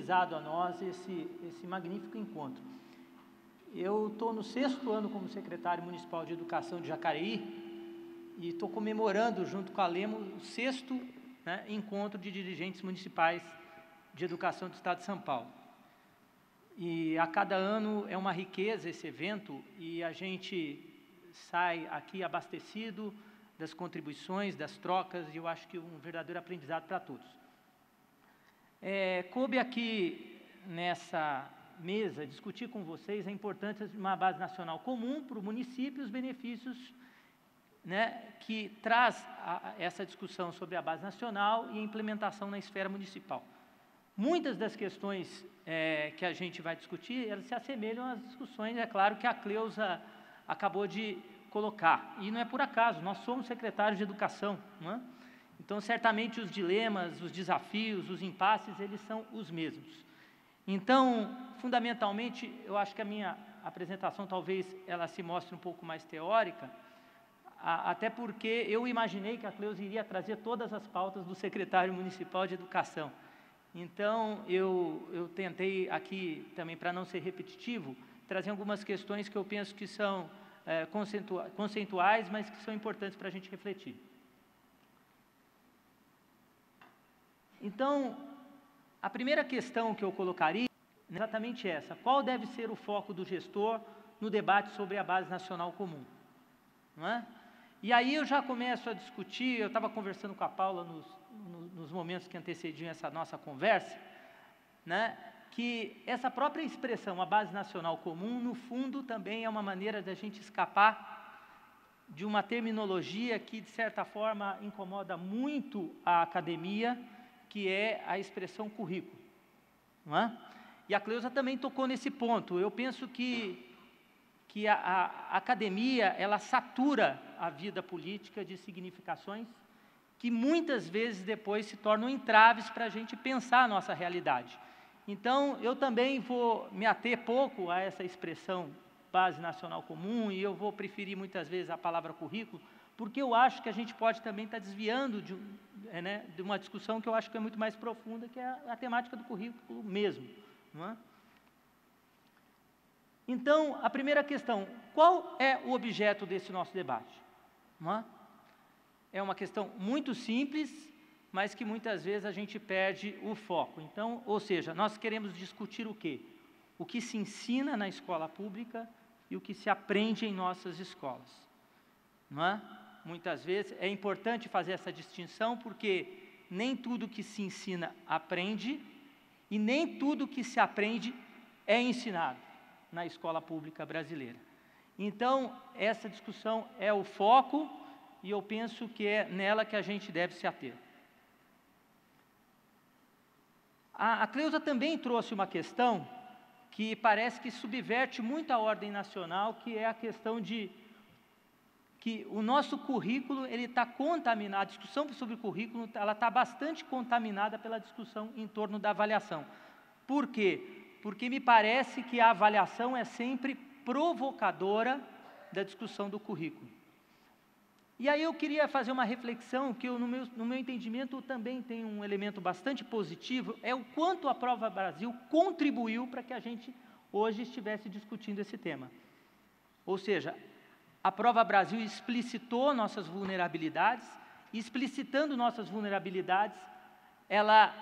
disponibilizado a nós esse magnífico encontro. Eu estou no 6º ano como secretário municipal de Educação de Jacareí e estou comemorando, junto com a Lemo, o 6º, né, encontro de dirigentes municipais de educação do Estado de São Paulo. E a cada ano é uma riqueza esse evento e a gente sai aqui abastecido das contribuições, das trocas, e eu acho que um verdadeiro aprendizado para todos. Coube aqui nessa mesa discutir com vocês a importância de uma base nacional comum para o município e os benefícios, né, que traz essa discussão sobre a base nacional e a implementação na esfera municipal. Muitas das questões que a gente vai discutir, elas se assemelham às discussões, é claro, que a Cleusa acabou de colocar. E não é por acaso, nós somos secretários de educação, não é? Então, certamente, os dilemas, os desafios, os impasses, eles são os mesmos. Então, fundamentalmente, eu acho que a minha apresentação, talvez, ela se mostre um pouco mais teórica, até porque eu imaginei que a Cleusa iria trazer todas as pautas do secretário municipal de educação. Então, eu tentei aqui, também para não ser repetitivo, trazer algumas questões que eu penso que são conceituais, mas que são importantes para a gente refletir. Então, a primeira questão que eu colocaria é exatamente essa: qual deve ser o foco do gestor no debate sobre a base nacional comum? Não é? E aí eu já começo a discutir, eu estava conversando com a Paula nos momentos que antecediam essa nossa conversa, né, que essa própria expressão, a base nacional comum, no fundo também é uma maneira da gente escapar de uma terminologia que, de certa forma, incomoda muito a academia, que é a expressão currículo, não é? E a Cleusa também tocou nesse ponto. Eu penso que a academia, ela satura a vida política de significações que muitas vezes depois se tornam entraves para a gente pensar a nossa realidade. Então, eu também vou me ater pouco a essa expressão base nacional comum, e eu vou preferir muitas vezes a palavra currículo, porque eu acho que a gente pode também estar desviando de uma discussão que eu acho que é muito mais profunda, que é a temática do currículo mesmo, não é? Então, a primeira questão: qual é o objeto desse nosso debate? Não é? É uma questão muito simples, mas que muitas vezes a gente perde o foco. Então, ou seja, nós queremos discutir o quê? O que se ensina na escola pública e o que se aprende em nossas escolas, não é? Muitas vezes é importante fazer essa distinção, porque nem tudo que se ensina aprende, e nem tudo que se aprende é ensinado na escola pública brasileira. Então, essa discussão é o foco, e eu penso que é nela que a gente deve se ater. A Cleusa também trouxe uma questão que parece que subverte muito a ordem nacional, que é a questão de que o nosso currículo, ele está contaminado, a discussão sobre o currículo, ela está bastante contaminada pela discussão em torno da avaliação. Por quê? Porque me parece que a avaliação é sempre provocadora da discussão do currículo. E aí eu queria fazer uma reflexão que no meu entendimento também tem um elemento bastante positivo, é o quanto a Prova Brasil contribuiu para que a gente hoje estivesse discutindo esse tema. Ou seja, a Prova Brasil explicitou nossas vulnerabilidades, e explicitando nossas vulnerabilidades, ela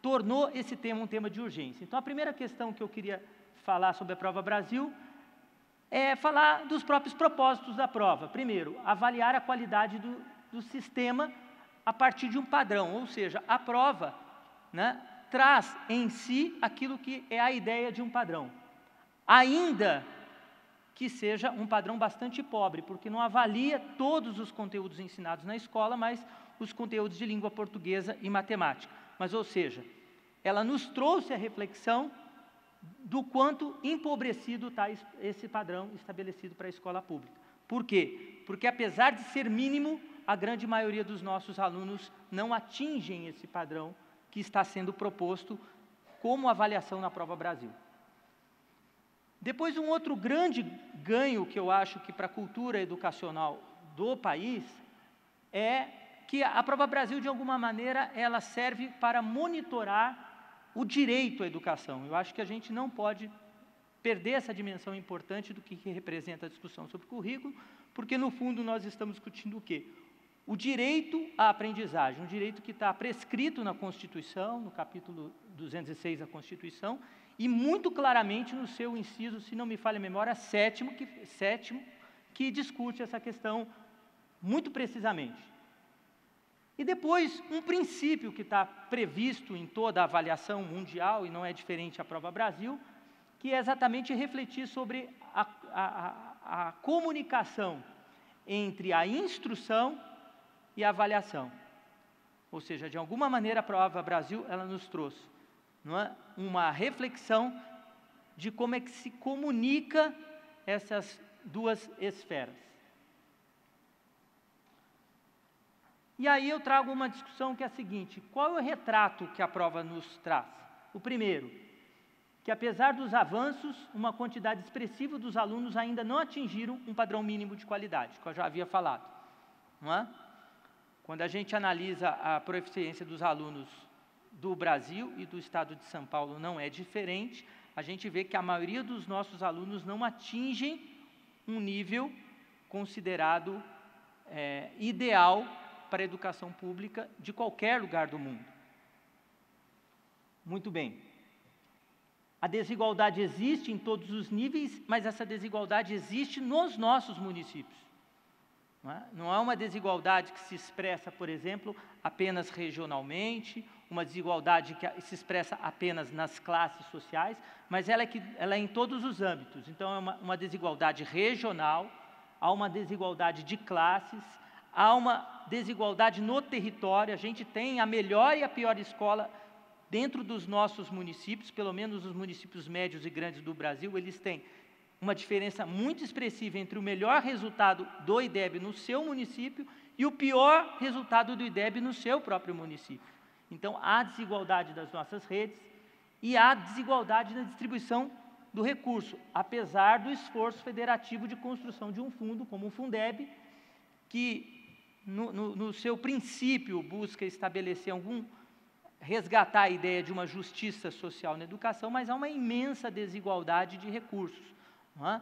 tornou esse tema um tema de urgência. Então, a primeira questão que eu queria falar sobre a Prova Brasil é falar dos próprios propósitos da prova. Primeiro, avaliar a qualidade do sistema a partir de um padrão, ou seja, a prova, né, traz em si aquilo que é a ideia de um padrão, ainda que seja um padrão bastante pobre, porque não avalia todos os conteúdos ensinados na escola, mas os conteúdos de língua portuguesa e matemática. Mas, ou seja, ela nos trouxe a reflexão do quanto empobrecido está esse padrão estabelecido para a escola pública. Por quê? Porque, apesar de ser mínimo, a grande maioria dos nossos alunos não atingem esse padrão que está sendo proposto como avaliação na Prova Brasil. Depois, um outro grande ganho que eu acho que para a cultura educacional do país é que a Prova Brasil, de alguma maneira, ela serve para monitorar o direito à educação. Eu acho que a gente não pode perder essa dimensão importante do que representa a discussão sobre currículo, porque, no fundo, nós estamos discutindo o quê? O direito à aprendizagem, um direito que está prescrito na Constituição, no capítulo 206 da Constituição, e muito claramente no seu inciso, se não me falha a memória, sétimo, que discute essa questão muito precisamente. E depois, um princípio que está previsto em toda a avaliação mundial, e não é diferente à Prova Brasil, que é exatamente refletir sobre a comunicação entre a instrução e a avaliação. Ou seja, de alguma maneira a Prova Brasil, ela nos trouxe, não é, uma reflexão de como é que se comunica essas duas esferas. E aí eu trago uma discussão que é a seguinte: qual é o retrato que a prova nos traz? O primeiro, que apesar dos avanços, uma quantidade expressiva dos alunos ainda não atingiram um padrão mínimo de qualidade, que eu já havia falado, não é? Quando a gente analisa a proficiência dos alunos do Brasil e do estado de São Paulo não é diferente, a gente vê que a maioria dos nossos alunos não atingem um nível considerado ideal para a educação pública de qualquer lugar do mundo. Muito bem. A desigualdade existe em todos os níveis, mas essa desigualdade existe nos nossos municípios. Não é uma desigualdade que se expressa, por exemplo, apenas regionalmente, uma desigualdade que se expressa apenas nas classes sociais, mas ela é em todos os âmbitos. Então, é uma desigualdade regional, há uma desigualdade de classes, há uma desigualdade no território. A gente tem a melhor e a pior escola dentro dos nossos municípios, pelo menos os municípios médios e grandes do Brasil, eles têm uma diferença muito expressiva entre o melhor resultado do IDEB no seu município e o pior resultado do IDEB no seu próprio município. Então, há desigualdade das nossas redes e há desigualdade na distribuição do recurso, apesar do esforço federativo de construção de um fundo, como o Fundeb, que no seu princípio busca estabelecer resgatar a ideia de uma justiça social na educação, mas há uma imensa desigualdade de recursos. Não é?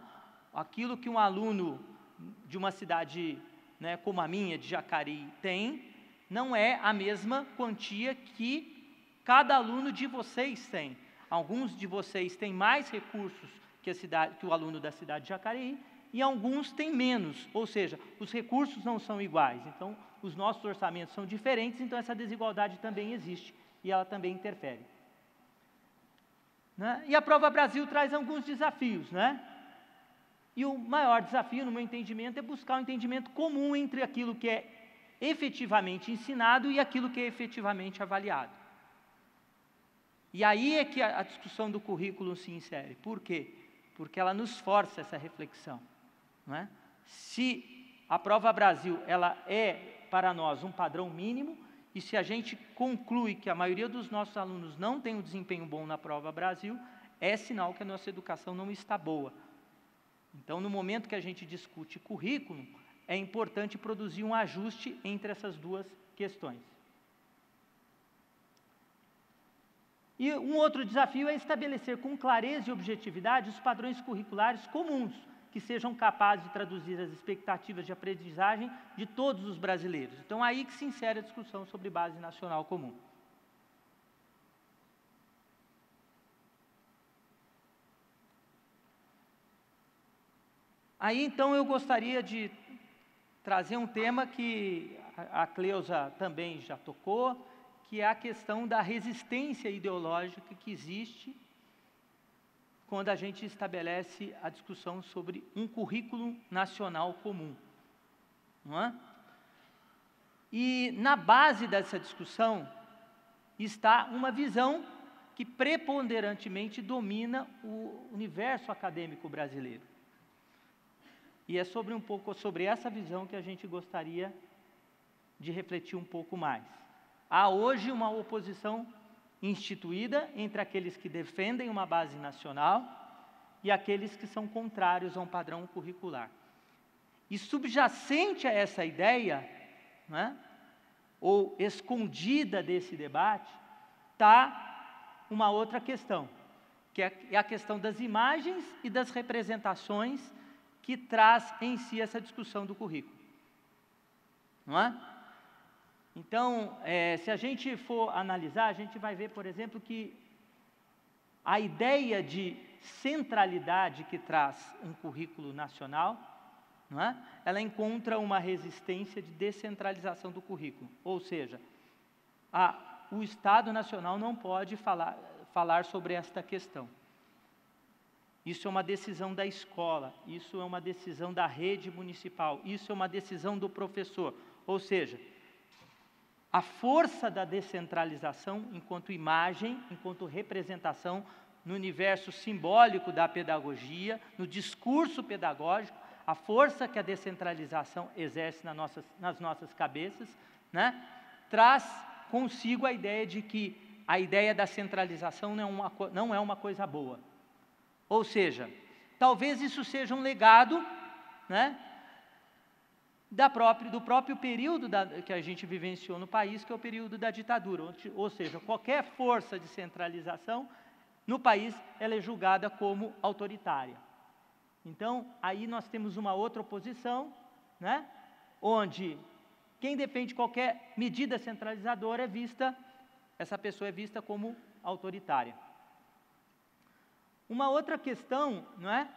Aquilo que um aluno de uma cidade, né, como a minha, de Jacareí, tem, não é a mesma quantia que cada aluno de vocês tem. Alguns de vocês têm mais recursos que o aluno da cidade de Jacareí, e alguns têm menos, ou seja, os recursos não são iguais. Então, os nossos orçamentos são diferentes, então essa desigualdade também existe e ela também interfere. Né? E a Prova Brasil traz alguns desafios, né? E o maior desafio, no meu entendimento, é buscar um entendimento comum entre aquilo que é efetivamente ensinado e aquilo que é efetivamente avaliado. E aí é que a discussão do currículo se insere. Por quê? Porque ela nos força essa reflexão. Não é? Se a Prova Brasil ela é, para nós, um padrão mínimo, e se a gente conclui que a maioria dos nossos alunos não tem um desempenho bom na Prova Brasil, é sinal que a nossa educação não está boa. Então, no momento que a gente discute currículo, é importante produzir um ajuste entre essas duas questões. E um outro desafio é estabelecer com clareza e objetividade os padrões curriculares comuns, que sejam capazes de traduzir as expectativas de aprendizagem de todos os brasileiros. Então, aí que se insere a discussão sobre base nacional comum. Aí, então, eu gostaria de trazer um tema que a Cleusa também já tocou, que é a questão da resistência ideológica que existe quando a gente estabelece a discussão sobre um currículo nacional comum. Não é? E na base dessa discussão está uma visão que preponderantemente domina o universo acadêmico brasileiro. E é um pouco sobre essa visão que a gente gostaria de refletir um pouco mais. Há hoje uma oposição instituída entre aqueles que defendem uma base nacional e aqueles que são contrários a um padrão curricular. E subjacente a essa ideia, né, ou escondida desse debate, está uma outra questão, que é a questão das imagens e das representações que traz em si essa discussão do currículo. Não é? Então, se a gente for analisar, a gente vai ver, por exemplo, que a ideia de centralidade que traz um currículo nacional, não é? Ela encontra uma resistência de descentralização do currículo. Ou seja, o Estado Nacional não pode falar sobre esta questão. Isso é uma decisão da escola, isso é uma decisão da rede municipal, isso é uma decisão do professor. Ou seja, a força da descentralização enquanto imagem, enquanto representação no universo simbólico da pedagogia, no discurso pedagógico, a força que a descentralização exerce nas nossas cabeças, né, traz consigo a ideia de que a ideia da centralização não é uma coisa boa. Ou seja, talvez isso seja um legado, né, do próprio período que a gente vivenciou no país, que é o período da ditadura. Ou seja, qualquer força de centralização no país, ela é julgada como autoritária. Então, aí nós temos uma outra oposição, né, onde quem defende qualquer medida centralizadora essa pessoa é vista como autoritária. Uma outra questão, não é?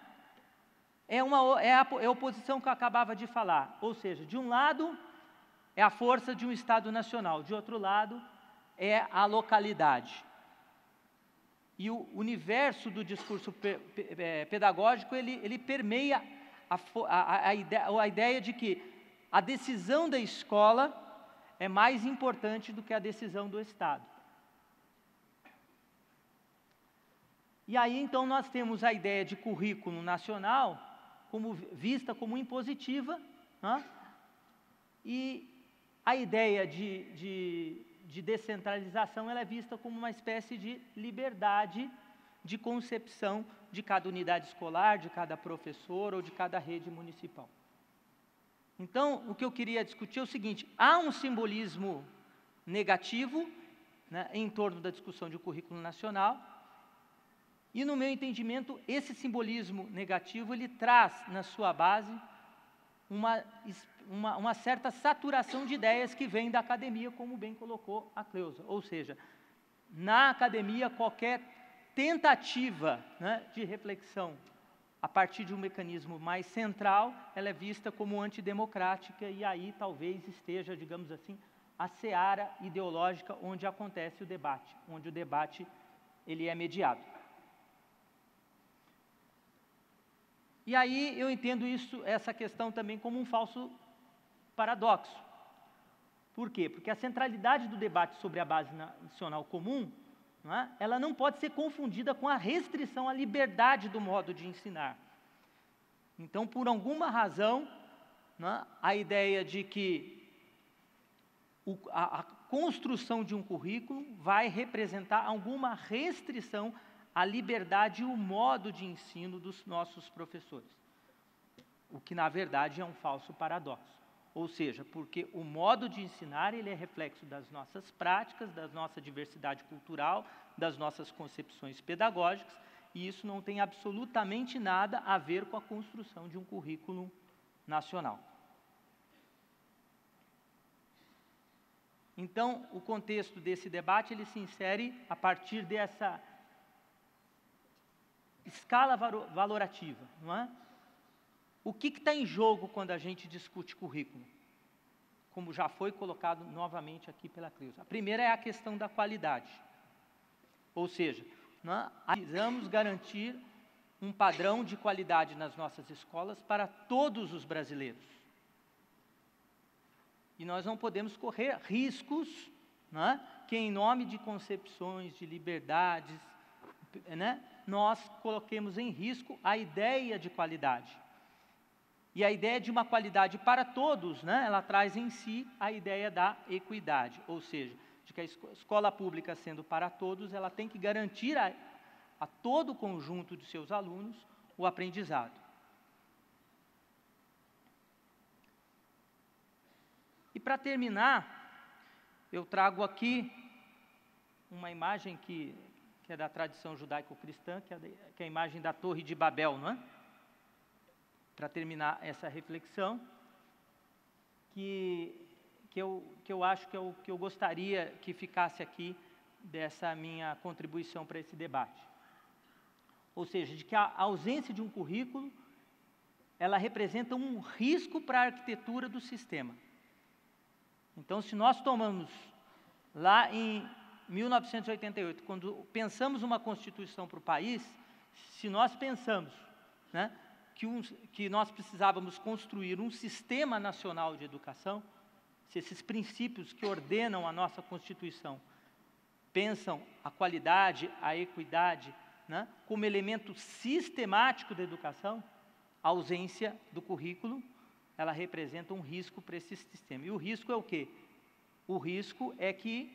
É a oposição que eu acabava de falar, ou seja, de um lado é a força de um Estado nacional, de outro lado é a localidade. E o universo do discurso pedagógico, ele permeia a ideia de que a decisão da escola é mais importante do que a decisão do Estado. E aí, então, nós temos a ideia de currículo nacional vista como impositiva, né? E a ideia de descentralização ela é vista como uma espécie de liberdade de concepção de cada unidade escolar, de cada professor ou de cada rede municipal. Então, o que eu queria discutir é o seguinte: há um simbolismo negativo, né, em torno da discussão de um currículo nacional, e, no meu entendimento, esse simbolismo negativo, ele traz na sua base uma certa saturação de ideias que vem da academia, como bem colocou a Cleusa. Ou seja, na academia, qualquer tentativa, né, de reflexão a partir de um mecanismo mais central, ela é vista como antidemocrática, e aí talvez esteja, digamos assim, a seara ideológica onde acontece o debate, onde o debate ele é mediado. E aí eu entendo essa questão também como um falso paradoxo. Por quê? Porque a centralidade do debate sobre a base nacional comum, não é? Ela não pode ser confundida com a restrição à liberdade do modo de ensinar. Então, por alguma razão, não é? A ideia de que a construção de um currículo vai representar alguma restrição a liberdade e o modo de ensino dos nossos professores. O que, na verdade, é um falso paradoxo. Ou seja, porque o modo de ensinar ele é reflexo das nossas práticas, da nossa diversidade cultural, das nossas concepções pedagógicas, e isso não tem absolutamente nada a ver com a construção de um currículo nacional. Então, o contexto desse debate ele se insere a partir dessa escala valorativa, não é? O que está em jogo quando a gente discute currículo? Como já foi colocado novamente aqui pela Cleusa. A primeira é a questão da qualidade. Ou seja, nós precisamos garantir um padrão de qualidade nas nossas escolas para todos os brasileiros. E nós não podemos correr riscos, né, que em nome de concepções, de liberdades, né, nós coloquemos em risco a ideia de qualidade. E a ideia de uma qualidade para todos, né, ela traz em si a ideia da equidade, ou seja, de que a escola pública sendo para todos, ela tem que garantir a todo o conjunto de seus alunos o aprendizado. E para terminar, eu trago aqui uma imagem que que é da tradição judaico-cristã, que é a imagem da Torre de Babel, não é? Para terminar essa reflexão, que eu acho que é o que eu gostaria que ficasse aqui dessa minha contribuição para esse debate. Ou seja, de que a ausência de um currículo, ela representa um risco para a arquitetura do sistema. Então, se nós tomamos lá em 1988, quando pensamos uma Constituição para o país, se nós pensamos, né, que nós precisávamos construir um sistema nacional de educação, se esses princípios que ordenam a nossa Constituição pensam a qualidade, a equidade, né, como elemento sistemático da educação, a ausência do currículo, ela representa um risco para esse sistema. E o risco é o quê? O risco é que,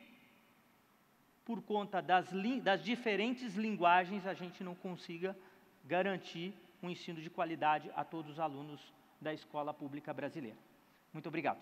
por conta das diferentes linguagens, a gente não consiga garantir um ensino de qualidade a todos os alunos da escola pública brasileira. Muito obrigado.